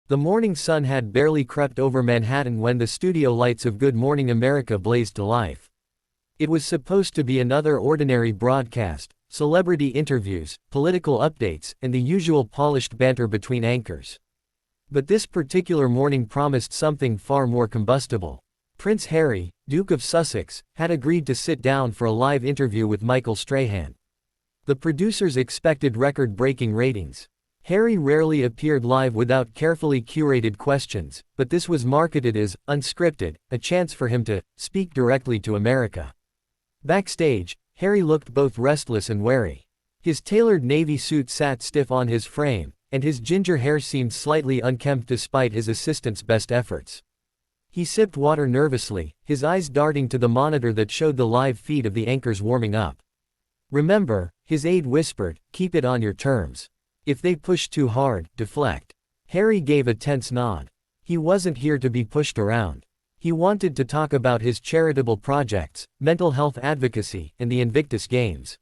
The morning sun had barely crept over Manhattan when the studio lights of Good Morning America blazed to life. It was supposed to be another ordinary broadcast, celebrity interviews, political updates, and the usual polished banter between anchors. But this particular morning promised something far more combustible. Prince Harry, Duke of Sussex, had agreed to sit down for a live interview with Michael Strahan. The producers expected record-breaking ratings. Harry rarely appeared live without carefully curated questions, but this was marketed as unscripted, a chance for him to speak directly to America. Backstage, Harry looked both restless and wary. His tailored navy suit sat stiff on his frame, and his ginger hair seemed slightly unkempt despite his assistant's best efforts. He sipped water nervously, his eyes darting to the monitor that showed the live feed of the anchors warming up. "Remember," his aide whispered, "keep it on your terms. If they push too hard, deflect." Harry gave a tense nod. He wasn't here to be pushed around. He wanted to talk about his charitable projects, mental health advocacy, and the Invictus Games.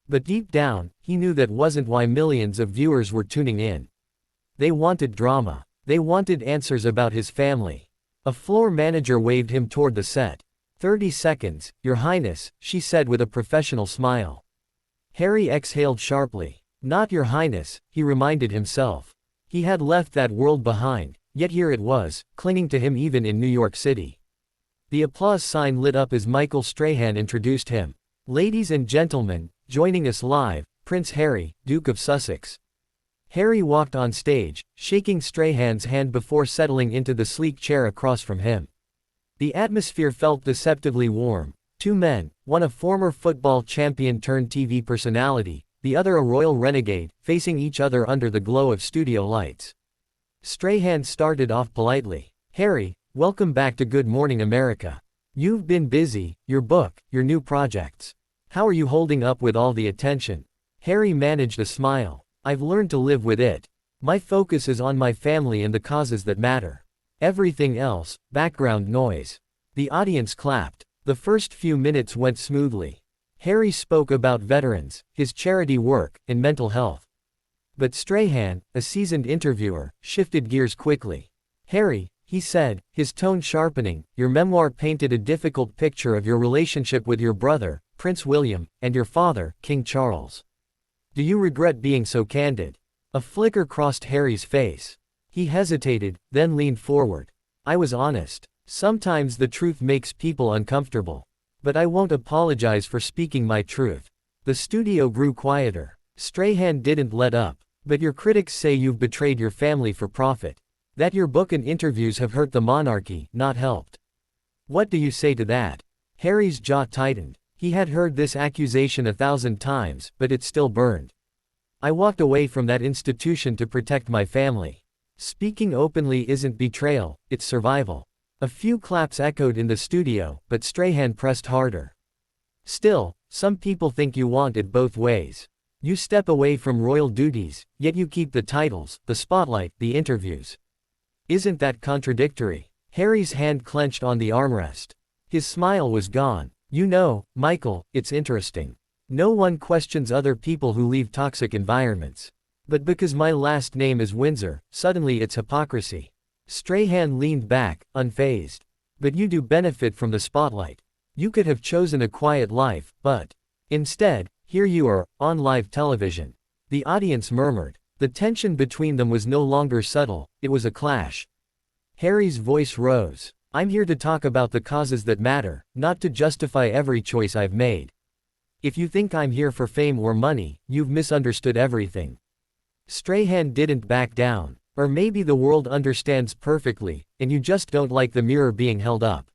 But deep down, he knew that wasn't why millions of viewers were tuning in. They wanted drama. They wanted answers about his family. A floor manager waved him toward the set. 30 seconds, Your Highness," she said with a professional smile. Harry exhaled sharply. Not Your Highness, he reminded himself. He had left that world behind, yet here it was, clinging to him even in New York City. The applause sign lit up as Michael Strahan introduced him. "Ladies and gentlemen, joining us live, Prince Harry, Duke of Sussex." Harry walked on stage, shaking Strahan's hand before settling into the sleek chair across from him. The atmosphere felt deceptively warm. Two men, one a former football champion turned TV personality, the other a royal renegade, facing each other under the glow of studio lights. Strahan started off politely. "Harry, welcome back to Good Morning America. You've been busy, your book, your new projects. How are you holding up with all the attention?" Harry managed a smile. "I've learned to live with it. My focus is on my family and the causes that matter. Everything else, background noise." The audience clapped. The first few minutes went smoothly. Harry spoke about veterans, his charity work, and mental health. But Strahan, a seasoned interviewer, shifted gears quickly. "Harry," he said, his tone sharpening, "your memoir painted a difficult picture of your relationship with your brother, Prince William, and your father, King Charles. Do you regret being so candid?" A flicker crossed Harry's face. He hesitated, then leaned forward. "I was honest. Sometimes the truth makes people uncomfortable. But I won't apologize for speaking my truth." The studio grew quieter. Strahan didn't let up. "But your critics say you've betrayed your family for profit. That your book and interviews have hurt the monarchy, not helped. What do you say to that?" Harry's jaw tightened. He had heard this accusation 1,000 times, but it still burned. "I walked away from that institution to protect my family. Speaking openly isn't betrayal, it's survival." A few claps echoed in the studio, but Strahan pressed harder. "Still, some people think you want it both ways. You step away from royal duties, yet you keep the titles, the spotlight, the interviews. Isn't that contradictory?" Harry's hand clenched on the armrest. His smile was gone. "You know, Michael, it's interesting. No one questions other people who leave toxic environments. But because my last name is Windsor, suddenly it's hypocrisy." Strahan leaned back, unfazed. "But you do benefit from the spotlight. You could have chosen a quiet life, but instead, here you are, on live television." The audience murmured. The tension between them was no longer subtle, it was a clash. Harry's voice rose. "I'm here to talk about the causes that matter, not to justify every choice I've made. If you think I'm here for fame or money, you've misunderstood everything." Strahan didn't back down. "Or maybe the world understands perfectly, and you just don't like the mirror being held up."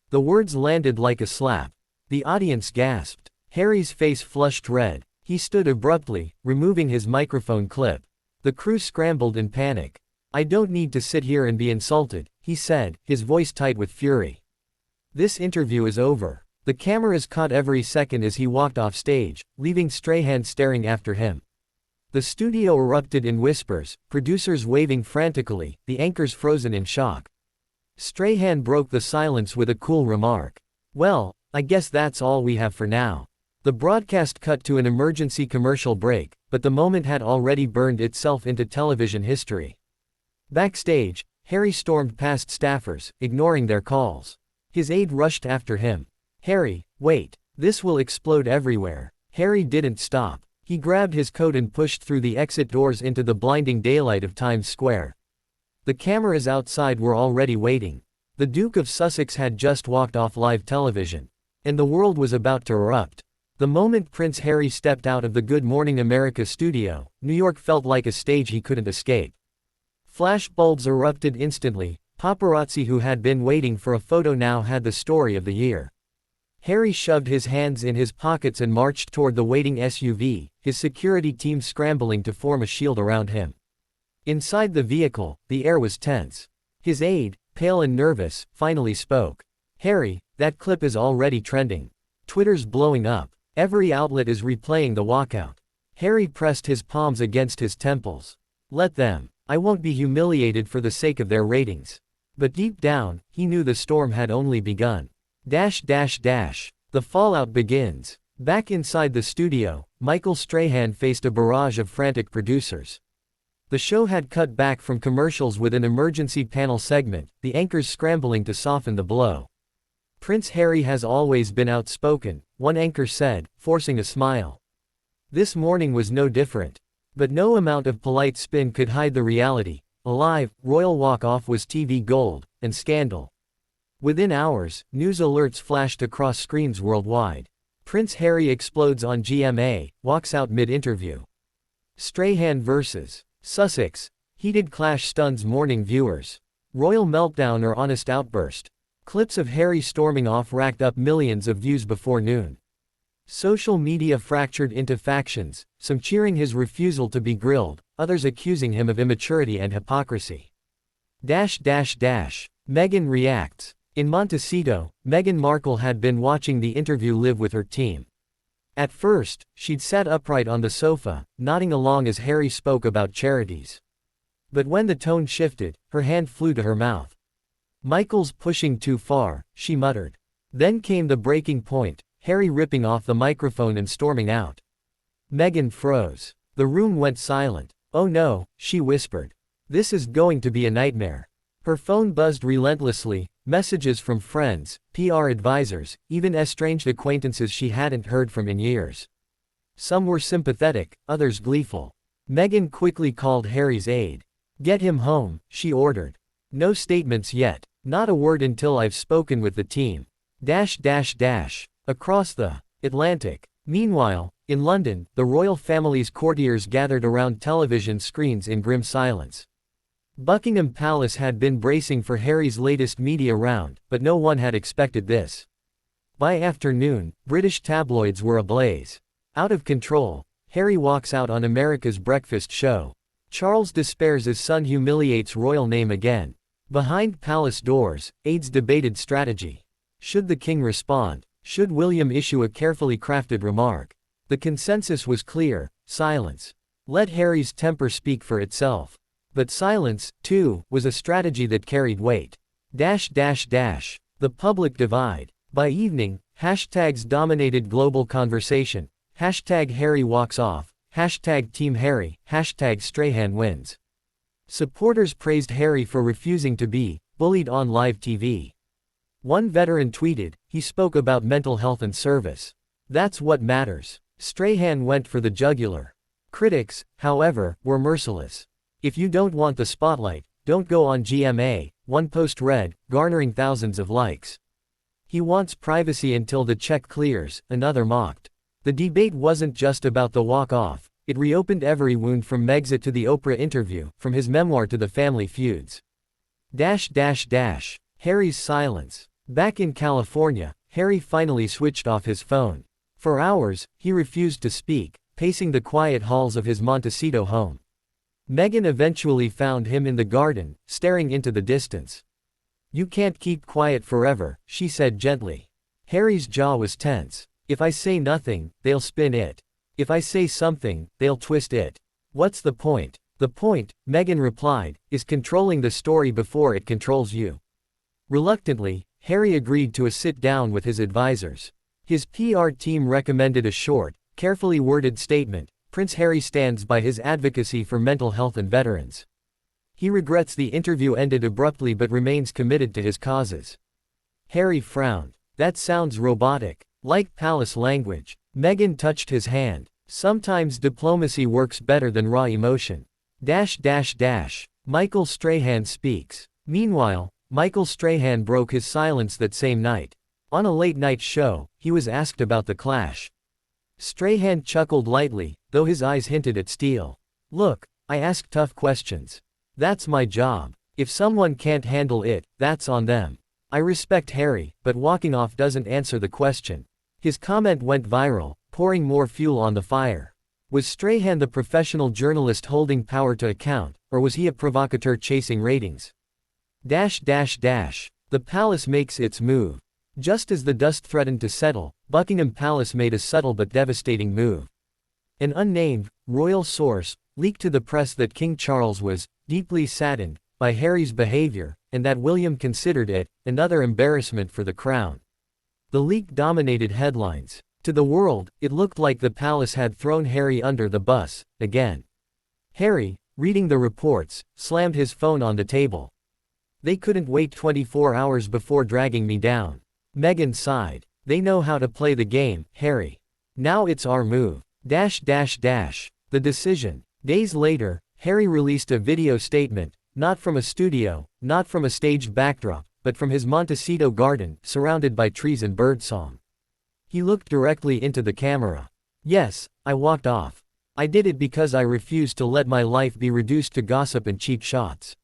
The words landed like a slap. The audience gasped. Harry's face flushed red. He stood abruptly, removing his microphone clip. The crew scrambled in panic. "I don't need to sit here and be insulted," he said, his voice tight with fury. "This interview is over." The cameras caught every second as he walked off stage, leaving Strahan staring after him. The studio erupted in whispers, producers waving frantically, the anchors frozen in shock. Strahan broke the silence with a cool remark. "Well, I guess that's all we have for now." The broadcast cut to an emergency commercial break, but the moment had already burned itself into television history. Backstage, Harry stormed past staffers, ignoring their calls. His aide rushed after him. "Harry, wait. This will explode everywhere." Harry didn't stop. He grabbed his coat and pushed through the exit doors into the blinding daylight of Times Square. The cameras outside were already waiting. The Duke of Sussex had just walked off live television. And the world was about to erupt. The moment Prince Harry stepped out of the Good Morning America studio, New York felt like a stage he couldn't escape. Flash bulbs erupted instantly. Paparazzi who had been waiting for a photo now had the story of the year. Harry shoved his hands in his pockets and marched toward the waiting SUV, his security team scrambling to form a shield around him. Inside the vehicle, the air was tense. His aide, pale and nervous, finally spoke. "Harry, that clip is already trending. Twitter's blowing up. Every outlet is replaying the walkout." Harry pressed his palms against his temples. "Let them. I won't be humiliated for the sake of their ratings." But deep down, he knew the storm had only begun. The fallout begins. Back inside the studio, Michael Strahan faced a barrage of frantic producers. The show had cut back from commercials with an emergency panel segment, the anchors scrambling to soften the blow. "Prince Harry has always been outspoken," one anchor said, forcing a smile. This morning was no different. But no amount of polite spin could hide the reality. A live, royal walk-off was TV gold, and scandal. Within hours, news alerts flashed across screens worldwide. Prince Harry explodes on GMA, walks out mid-interview. Strahan vs. Sussex. Heated clash stuns morning viewers. Royal meltdown or honest outburst. Clips of Harry storming off racked up millions of views before noon. Social media fractured into factions, some cheering his refusal to be grilled, others accusing him of immaturity and hypocrisy. Meghan reacts. In Montecito, Meghan Markle had been watching the interview live with her team. At first, she'd sat upright on the sofa, nodding along as Harry spoke about charities. But when the tone shifted, her hand flew to her mouth. "Michael's pushing too far," she muttered. Then came the breaking point, Harry ripping off the microphone and storming out. Meghan froze. The room went silent. "Oh no," she whispered. "This is going to be a nightmare." Her phone buzzed relentlessly, messages from friends, PR advisors, even estranged acquaintances she hadn't heard from in years. Some were sympathetic, others gleeful. Meghan quickly called Harry's aide. "Get him home," she ordered. "No statements yet. Not a word until I've spoken with the team." Across the Atlantic. Meanwhile, in London, the royal family's courtiers gathered around television screens in grim silence. Buckingham Palace had been bracing for Harry's latest media round, but no one had expected this. By afternoon, British tabloids were ablaze. Out of control, Harry walks out on America's breakfast show. Charles despairs as son humiliates royal name again. Behind palace doors, aides debated strategy. Should the king respond? Should William issue a carefully crafted remark? The consensus was clear: silence. Let Harry's temper speak for itself. But silence, too, was a strategy that carried weight. The public divide. By evening, hashtags dominated global conversation. Hashtag Harry walks off. Hashtag Team Harry. Hashtag Strahan wins. Supporters praised Harry for refusing to be bullied on live TV. One veteran tweeted, "He spoke about mental health and service. That's what matters." Strahan went for the jugular. Critics, however, were merciless. "If you don't want the spotlight, don't go on GMA," one post read, garnering thousands of likes. "He wants privacy until the check clears," another mocked. The debate wasn't just about the walk-off, it reopened every wound from Megxit to the Oprah interview, from his memoir to the family feuds. Harry's silence. Back in California, Harry finally switched off his phone. For hours, he refused to speak, pacing the quiet halls of his Montecito home. Meghan eventually found him in the garden, staring into the distance. "You can't keep quiet forever," she said gently. Harry's jaw was tense. "If I say nothing, they'll spin it. If I say something, they'll twist it. What's the point?" "The point," Meghan replied, "is controlling the story before it controls you." Reluctantly, Harry agreed to a sit-down with his advisors. His PR team recommended a short, carefully worded statement: Prince Harry stands by his advocacy for mental health and veterans. He regrets the interview ended abruptly but remains committed to his causes. Harry frowned. That sounds robotic. Like palace language. Meghan touched his hand. Sometimes diplomacy works better than raw emotion. Michael Strahan speaks. Meanwhile, Michael Strahan broke his silence that same night. On a late-night show, he was asked about the clash. Strahan chuckled lightly, though his eyes hinted at steel. Look, I ask tough questions. That's my job. If someone can't handle it, that's on them. I respect Harry, but walking off doesn't answer the question. His comment went viral, pouring more fuel on the fire. Was Strahan the professional journalist holding power to account, or was he a provocateur chasing ratings? The palace makes its move. Just as the dust threatened to settle, Buckingham Palace made a subtle but devastating move. An unnamed, royal source, leaked to the press that King Charles was deeply saddened by Harry's behavior, and that William considered it another embarrassment for the crown. The leak dominated headlines. To the world, it looked like the palace had thrown Harry under the bus, again. Harry, reading the reports, slammed his phone on the table. They couldn't wait 24 hours before dragging me down. Meghan sighed. They know how to play the game, Harry. Now it's our move. The decision. Days later, Harry released a video statement, not from a studio, not from a staged backdrop, but from his Montecito garden, surrounded by trees and birdsong. He looked directly into the camera. Yes, I walked off. I did it because I refused to let my life be reduced to gossip and cheap shots.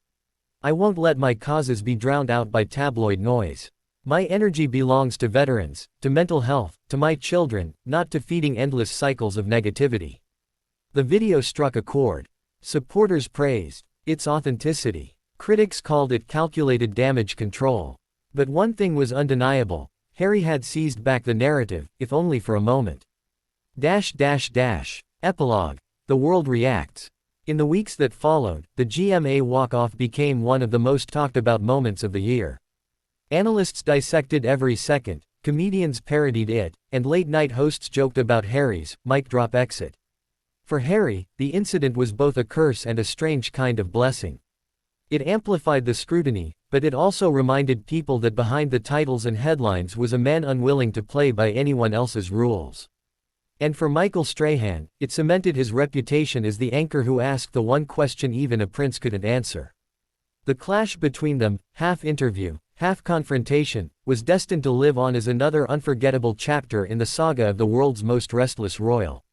I won't let my causes be drowned out by tabloid noise. My energy belongs to veterans, to mental health, to my children, not to feeding endless cycles of negativity. The video struck a chord. Supporters praised its authenticity. Critics called it calculated damage control. But one thing was undeniable. Harry had seized back the narrative, if only for a moment. Epilogue. The world reacts. In the weeks that followed, the GMA walk-off became one of the most talked-about moments of the year. Analysts dissected every second, comedians parodied it, and late-night hosts joked about Harry's mic-drop exit. For Harry, the incident was both a curse and a strange kind of blessing. It amplified the scrutiny, but it also reminded people that behind the titles and headlines was a man unwilling to play by anyone else's rules. And for Michael Strahan, it cemented his reputation as the anchor who asked the one question even a prince couldn't answer. The clash between them, half interview, half confrontation, was destined to live on as another unforgettable chapter in the saga of the world's most restless royal.